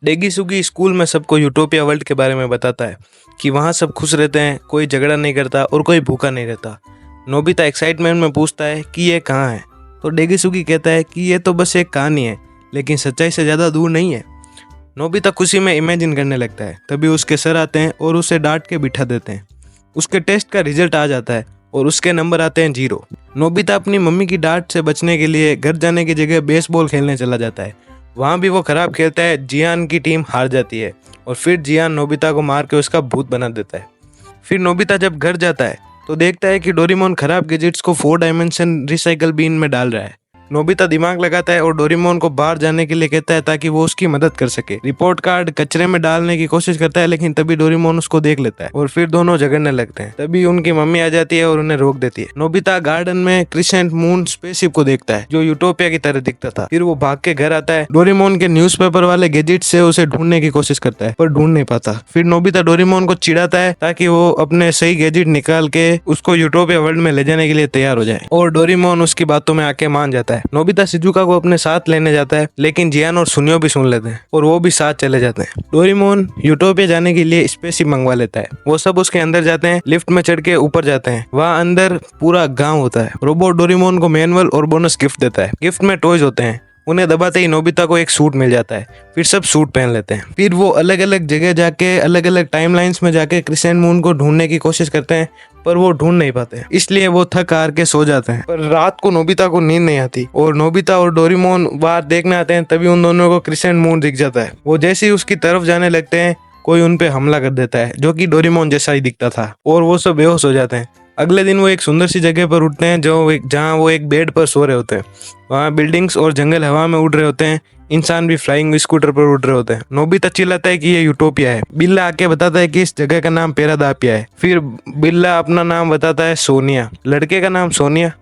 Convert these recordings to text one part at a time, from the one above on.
डेगी Swiggy school में सबको utopia world के बारे में बताता है कि वहाँ सब खुश रहते हैं, कोई झगड़ा नहीं करता और कोई भूखा नहीं रहता। नोबिता एक्साइटमेंट में पूछता है कि ये कहाँ है, तो डेगी सुगी कहता है कि ये तो बस एक कहानी है, लेकिन सच्चाई से ज़्यादा दूर नहीं है। नोबिता खुशी में इमेजिन करने लगता है। तभी उसके सर आते हैं और उसे डांट के बिठा देते हैं। उसके टेस्ट का रिजल्ट आ जाता है और उसके नंबर आते हैं 0। नोबिता अपनी मम्मी की डांट से बचने के लिए घर जाने की जगह बेसबॉल खेलने चला जाता है। वहाँ भी वो खराब खेलता है, जियान की टीम हार जाती है और फिर जियान नोबिता को मार के उसका भूत बना देता है। फिर नोबिता जब घर जाता है तो देखता है कि डोरेमोन खराब गैजेट्स को 4 डायमेंशन रिसाइकल बिन में डाल रहा है। नोबिता दिमाग लगाता है और डोरेमोन को बाहर जाने के लिए कहता है ताकि वो उसकी मदद कर सके। रिपोर्ट कार्ड कचरे में डालने की कोशिश करता है, लेकिन तभी डोरेमोन उसको देख लेता है और फिर दोनों झगड़ने लगते हैं। तभी उनकी मम्मी आ जाती है और उन्हें रोक देती है। नोबिता गार्डन में क्रिसेंट मून स्पेसशिप को देखता है जो यूटोपिया की तरह दिखता था। फिर वो भाग के घर आता है। डोरेमोन के न्यूज़पेपर वाले गैजेट से उसे ढूंढने की कोशिश करता है पर ढूंढ नहीं पाता। फिर नोबिता डोरेमोन को चिढ़ाता है ताकि वो अपने सही गैजेट निकाल के उसको यूटोपिया वर्ल्ड में ले जाने के लिए तैयार हो जाए और डोरेमोन उसकी बातों में आके मान जाता है। नोबिता शिजुका को अपने साथ लेने जाता है, लेकिन जियान और सुनियो भी सुन लेते हैं और वो भी साथ चले जाते हैं। डोरेमोन यूटोपिया जाने के लिए स्पेसशिप मंगवा लेता है। वो सब उसके अंदर जाते हैं, लिफ्ट में चढ़ के ऊपर जाते हैं। वहाँ अंदर पूरा गांव होता है। रोबोट डोरेमोन को मैनुअल और बोनस गिफ्ट देता है। गिफ्ट में टॉयज होते हैं। उन्हें दबाते ही नोबिता को एक सूट मिल जाता है। फिर सब सूट पहन लेते हैं। फिर वो अलग अलग जगह जाके अलग अलग टाइमलाइंस में जाके क्रिसेंट मून को ढूंढने की कोशिश करते हैं, पर वो ढूंढ नहीं पाते, इसलिए वो थक हार के सो जाते हैं। पर रात को नोबिता को नींद नहीं आती और नोबिता और डोरेमोन बाहर देखने आते हैं। तभी उन दोनों को क्रिसेंट मून दिख जाता है। वो जैसे ही उसकी तरफ जाने लगते हैं, कोई उन पे हमला कर देता है जो कि डोरेमोन जैसा ही दिखता था और वो सब बेहोश हो जाते हैं। अगले दिन वो एक सुंदर सी जगह पर उठते हैं जहाँ वो एक बेड पर सो रहे होते हैं। वहाँ बिल्डिंग्स और जंगल हवा में उड़ रहे होते हैं। इंसान भी फ्लाइंग स्कूटर पर उड़ रहे होते हैं। नोबिता चिल्लाता है कि ये यूटोपिया है। बिल्ला आके बताता है कि इस जगह का नाम पेरादापिया है। फिर बिल्ला अपना नाम बताता है सोनिया, लड़के का नाम सोनिया।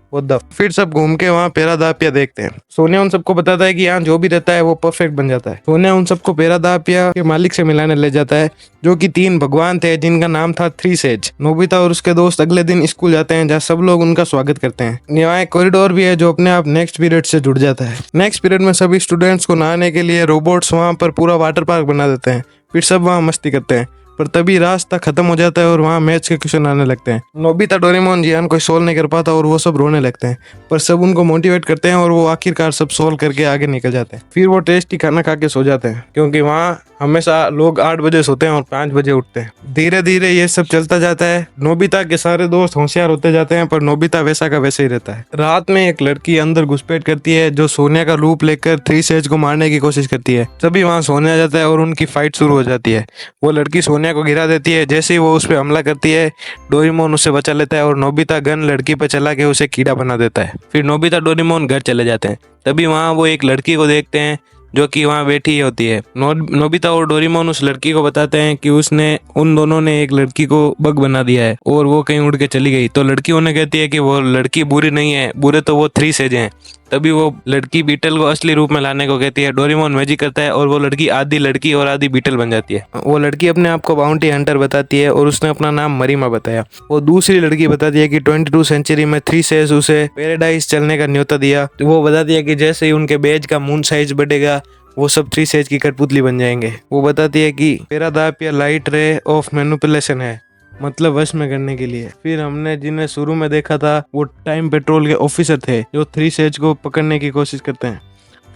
फिर सब घूम के वहाँ पेरादापिया देखते हैं। सोनिया उन सबको बताता है कि यहाँ जो भी रहता है वो परफेक्ट बन जाता है। सोनिया उन सबको पेरादापिया के मालिक से मिलाने ले जाता है जो कि 3 भगवान थे जिनका नाम था 3 सेज। नोबिता और उसके दोस्त अगले दिन स्कूल जाते हैं जहाँ सब लोग उनका स्वागत करते हैं। यहाँ एक कॉरिडोर भी है जो अपने आप नेक्स्ट पीरियड से जुड़ जाता है। नेक्स्ट पीरियड में सभी स्टूडेंट्स को नहाने के लिए रोबोट्स वहाँ पर पूरा वाटर पार्क बना देते हैं। फिर सब वहाँ मस्ती करते हैं, पर तभी रास्ता खत्म हो जाता है और वहाँ मैथ्स के क्वेश्चन आने लगते हैं। नोबिता डोरेमोन जियान को सोल्व नहीं कर पाता और वो सब रोने लगते हैं, पर सब उनको मोटिवेट करते हैं और वो आखिरकार सब सोल्व करके आगे निकल जाते हैं। फिर वो टेस्टी खाना खा के सो जाते हैं, क्योंकि वहाँ हमेशा लोग 8 बजे सोते हैं और 5 बजे उठते हैं। धीरे धीरे ये सब चलता जाता है। नोबिता के सारे दोस्त होशियार होते जाते हैं, पर नोबिता वैसा का वैसे ही रहता है। रात में एक लड़की अंदर घुसपैठ करती है जो सोनिया का रूप लेकर 3 सेज को मारने की कोशिश करती है। तभी वहाँ सोनिया जाता है और उनकी फाइट शुरू हो जाती है। वो लड़की सोनिया को गिरा देती है। जैसे ही वो उस पर हमला करती है, डोरेमोन उसे बचा लेता है और नोबिता गन लड़की पर चला के उसे कीड़ा बना देता है। फिर नोबिता डोरेमोन घर चले जाते हैं। तभी वहाँ वो एक लड़की को देखते हैं जो कि वहाँ बैठी होती है। नोबिता और डोरेमोन उस लड़की को बताते हैं कि उन दोनों ने एक लड़की को बग बना दिया है और वो कहीं उड़ के चली गई। तो लड़की उन्हें कहती है कि वो लड़की बुरी नहीं है, बुरे तो वो 3 सेज हैं। तभी वो लड़की बीटल को असली रूप में लाने को कहती है। डोरेमोन मैजिक करता है और वो लड़की आधी लड़की और आधी बीटल बन जाती है। वो लड़की अपने आप को बाउंटी हंटर बताती है और उसने अपना नाम मरीमा बताया। वो दूसरी लड़की बताती है कि 22 सेंचुरी में 3 सेज उसे पैराडाइज चलने का न्योता दिया। तो वो बताती है कि जैसे ही उनके बेज का मून साइज बढ़ेगा वो सब 3 सेज की कठपुतली बन जाएंगे। वो बताती है कि पेरादापिया लाइट रे ऑफ मैनिपुलेशन है, मतलब वश में करने के लिए। फिर हमने जिन्हें शुरू में देखा था वो टाइम पेट्रोल के ऑफिसर थे जो 3 सेज को पकड़ने की कोशिश करते हैं।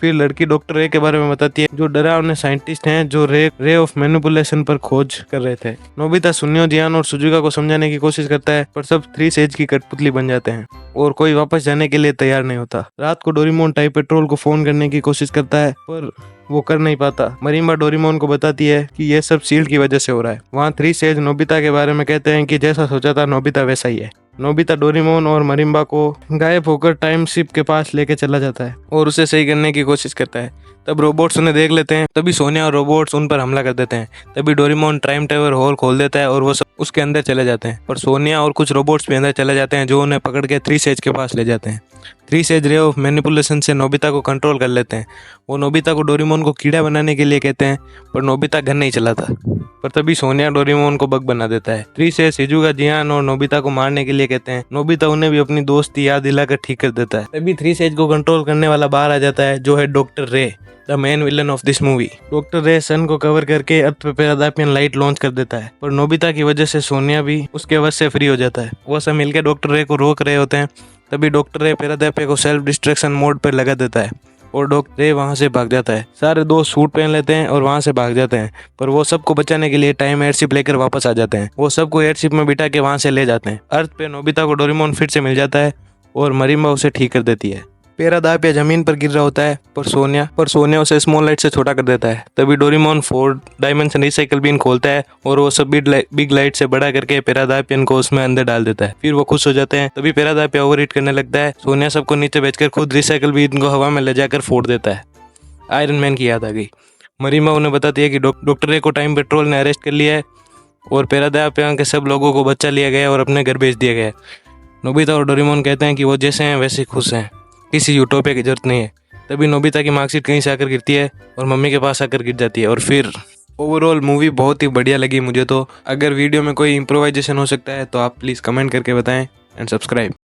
फिर लड़की डॉक्टर रे के बारे में बताती है जो डरावने साइंटिस्ट हैं जो रे ऑफ मैनिपुलेशन पर खोज कर रहे थे। नोबिता सुनियो, जियान और सुजुका को समझाने की कोशिश करता है, पर सब 3 सेज की कठपुतली बन जाते हैं और कोई वापस जाने के लिए तैयार नहीं होता। रात को डोरेमोन टाइम पेट्रोल को फोन करने की कोशिश करता है, पर वो कर नहीं पाता। मरीमा डोरेमोन को बताती है कि ये सब शील्ड की वजह से हो रहा है। वहाँ 3 सेज नोबिता के बारे में कहते हैं कि जैसा सोचा था नोबिता वैसा ही है। नोबिता डोरेमोन और मरिम्बा को गायब होकर टाइम शिप के पास लेके चला जाता है और उसे सही करने की कोशिश करता है। तब रोबोट्स उन्हें देख लेते हैं। तभी सोनिया और रोबोट्स उन पर हमला कर देते हैं। तभी डोरेमोन टाइम टावर होल खोल देता है और वो सब उसके अंदर चले जाते हैं। पर सोनिया और कुछ रोबोट्स भी अंदर चले जाते हैं जो उन्हें पकड़ के 3 सेज के पास ले जाते हैं। Three says ray of manipulation से नोबिता को कंट्रोल कर लेते हैं। वो नोबिता को डोरेमोन को कीड़ा बनाने के लिए कहते हैं, पर नोबिता गन नहीं चलाता। पर तभी सोनिया डोरेमोन को बग बना देता है। थ्री सेज शिजुका जियान और नोबिता को मारने के लिए कहते हैं। नोबिता उन्हें भी अपनी दोस्ती याद दिलाकर ठीक कर देता है। तभी थ्री सेज को कंट्रोल करने वाला बाहर आ जाता है, जो है डॉक्टर रे, the main villain of this movie. Doctor रे सन को कवर करके अर्थ पे पेरादापियन लाइट लॉन्च कर देता है, पर नोबिता की वजह से सोनिया भी उसके वश से फ्री हो जाता है। वो सब मिलकर डॉक्टर रे को रोक रहे होते हैं। तभी डॉक्टर रे पेरादापिया को सेल्फ डिस्ट्रैक्शन मोड पर लगा देता है और डॉक्टर रे वहां से भाग जाता है। सारे दोस्त सूट पहन लेते हैं और वहां से भाग जाते हैं, पर वो सबको बचाने के लिए टाइम एयरशिप लेकर वापस आ जाते हैं। वो सबको एयरशिप में बिठा के वहां से ले जाते हैं। अर्थ पे नोबिता को डोरेमोन फिर से मिल जाता है और मरिम्बा उसे ठीक कर देती है। पेरादापिया जमीन पर गिर रहा होता है, पर सोनिया उसे स्मॉल लाइट से छोटा कर देता है। तभी डोरेमोन 4 डायमेंशन रिसाइकल बिन खोलता है और वो सब बिग लाइट से बड़ा करके पेरादापियन को उसमें अंदर डाल देता है। फिर वो खुश हो जाते हैं। तभी पेरादापिया ओवरहीट करने लगता है। सोनिया सबको नीचे भेजकर खुद रिसाइकल बिन को हवा में ले जाकर फोड़ देता है। आयरन मैन की याद आ गई। मरिम्बा उन्हें बताती है कि डॉक्टर रे को टाइम पेट्रोल ने अरेस्ट कर लिया है और पेरादापिया के सब लोगों को बचा लिया गया और अपने घर भेज दिया गया है। नोबिता और डोरेमोन कहते हैं कि वो जैसे हैं वैसे खुश हैं, किसी यूटोपिया की जरूरत नहीं है। तभी नोबिता की मार्कशीट कहीं से आकर गिरती है और मम्मी के पास आकर गिर जाती है। और फिर ओवरऑल मूवी बहुत ही बढ़िया लगी मुझे तो। अगर वीडियो में कोई इम्प्रोवाइजेशन हो सकता है तो आप प्लीज़ कमेंट करके बताएं एंड सब्सक्राइब।